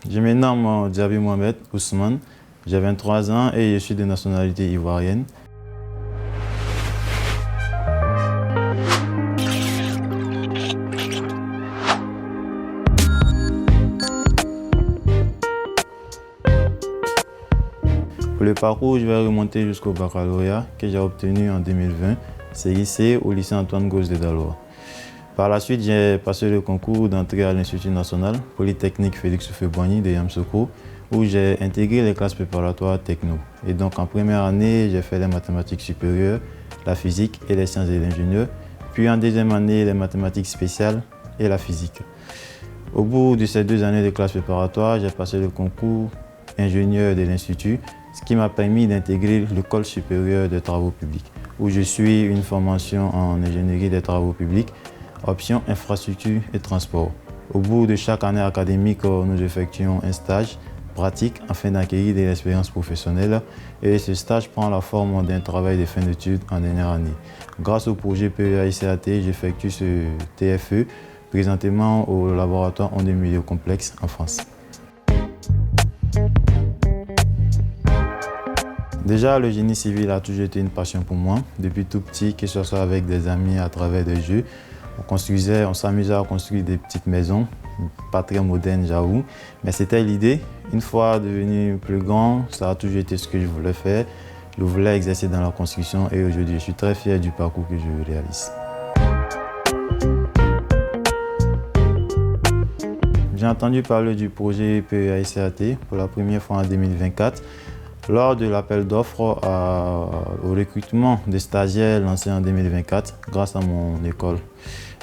Je me nomme Diaby Mohamed Ousmane, j'ai 23 ans et je suis de nationalité ivoirienne. Pour le parcours, je vais remonter jusqu'au baccalauréat que j'ai obtenu en 2020, CIC au lycée Antoine Gauze de Daloa. Par la suite, j'ai passé le concours d'entrée à l'Institut national Polytechnique Félix Houphouët-Boigny de Yamoussoukro, où j'ai intégré les classes préparatoires techno. Et donc en première année, j'ai fait les mathématiques supérieures, la physique et les sciences de l'ingénieur. Puis en deuxième année, les mathématiques spéciales et la physique. Au bout de ces 2 années de classes préparatoires, j'ai passé le concours ingénieur de l'Institut, ce qui m'a permis d'intégrer l'École supérieure des travaux publics, où je suis une formation en ingénierie des travaux publics, option infrastructure et transport. Au bout de chaque année académique, nous effectuons un stage pratique afin d'acquérir de l'expérience professionnelle et ce stage prend la forme d'un travail de fin d'études en dernière année. Grâce au projet PEA-ICAT, j'effectue ce TFE présentement au laboratoire Ondes et Milieux Complexes en France. Déjà, le génie civil a toujours été une passion pour moi. Depuis tout petit, que ce soit avec des amis à travers des jeux, on s'amusait à construire des petites maisons, pas très modernes j'avoue, mais c'était l'idée. Une fois devenu plus grand, ça a toujours été ce que je voulais faire. Je voulais exercer dans la construction et aujourd'hui, je suis très fier du parcours que je réalise. J'ai entendu parler du projet PEA-ICAT pour la première fois en 2024. Lors de l'appel d'offres au recrutement des stagiaires lancé en 2024 grâce à mon école.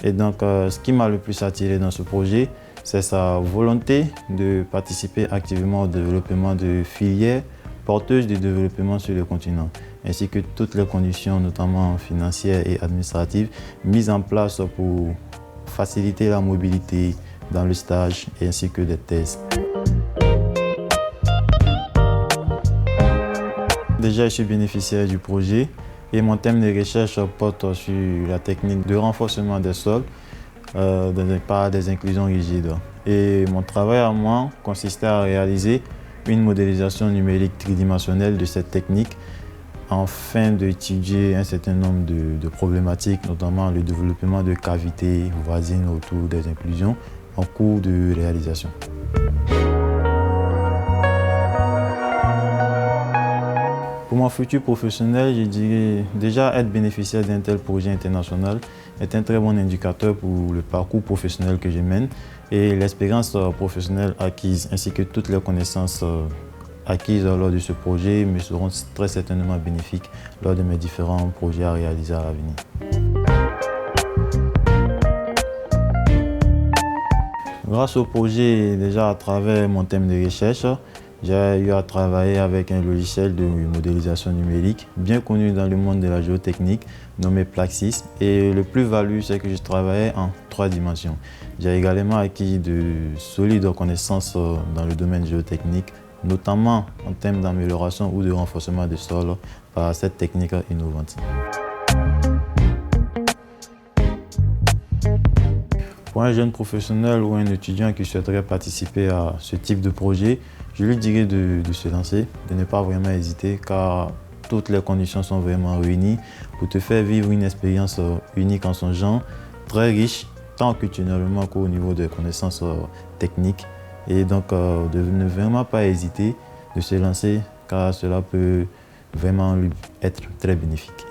Et donc, ce qui m'a le plus attiré dans ce projet, c'est sa volonté de participer activement au développement de filières porteuses de développement sur le continent, ainsi que toutes les conditions, notamment financières et administratives, mises en place pour faciliter la mobilité dans le stage ainsi que des thèses. Déjà, je suis bénéficiaire du projet et mon thème de recherche porte sur la technique de renforcement des sols par des inclusions rigides. Et mon travail à moi consistait à réaliser une modélisation numérique tridimensionnelle de cette technique afin d'étudier un certain nombre de problématiques, notamment le développement de cavités voisines autour des inclusions en cours de réalisation. Pour mon futur professionnel, je dirais déjà être bénéficiaire d'un tel projet international est un très bon indicateur pour le parcours professionnel que je mène et l'expérience professionnelle acquise ainsi que toutes les connaissances acquises lors de ce projet me seront très certainement bénéfiques lors de mes différents projets à réaliser à l'avenir. Grâce au projet, déjà à travers mon thème de recherche, j'ai eu à travailler avec un logiciel de modélisation numérique bien connu dans le monde de la géotechnique nommé Plaxis. Et le plus-value, c'est que je travaillais en 3 dimensions. J'ai également acquis de solides connaissances dans le domaine géotechnique, notamment en termes d'amélioration ou de renforcement des sols par cette technique innovante. Pour un jeune professionnel ou un étudiant qui souhaiterait participer à ce type de projet, je lui dirais de se lancer, de ne pas vraiment hésiter car toutes les conditions sont vraiment réunies pour te faire vivre une expérience unique en son genre, très riche, tant culturellement qu'au niveau des connaissances techniques. Et donc, de ne vraiment pas hésiter de se lancer car cela peut vraiment lui être très bénéfique.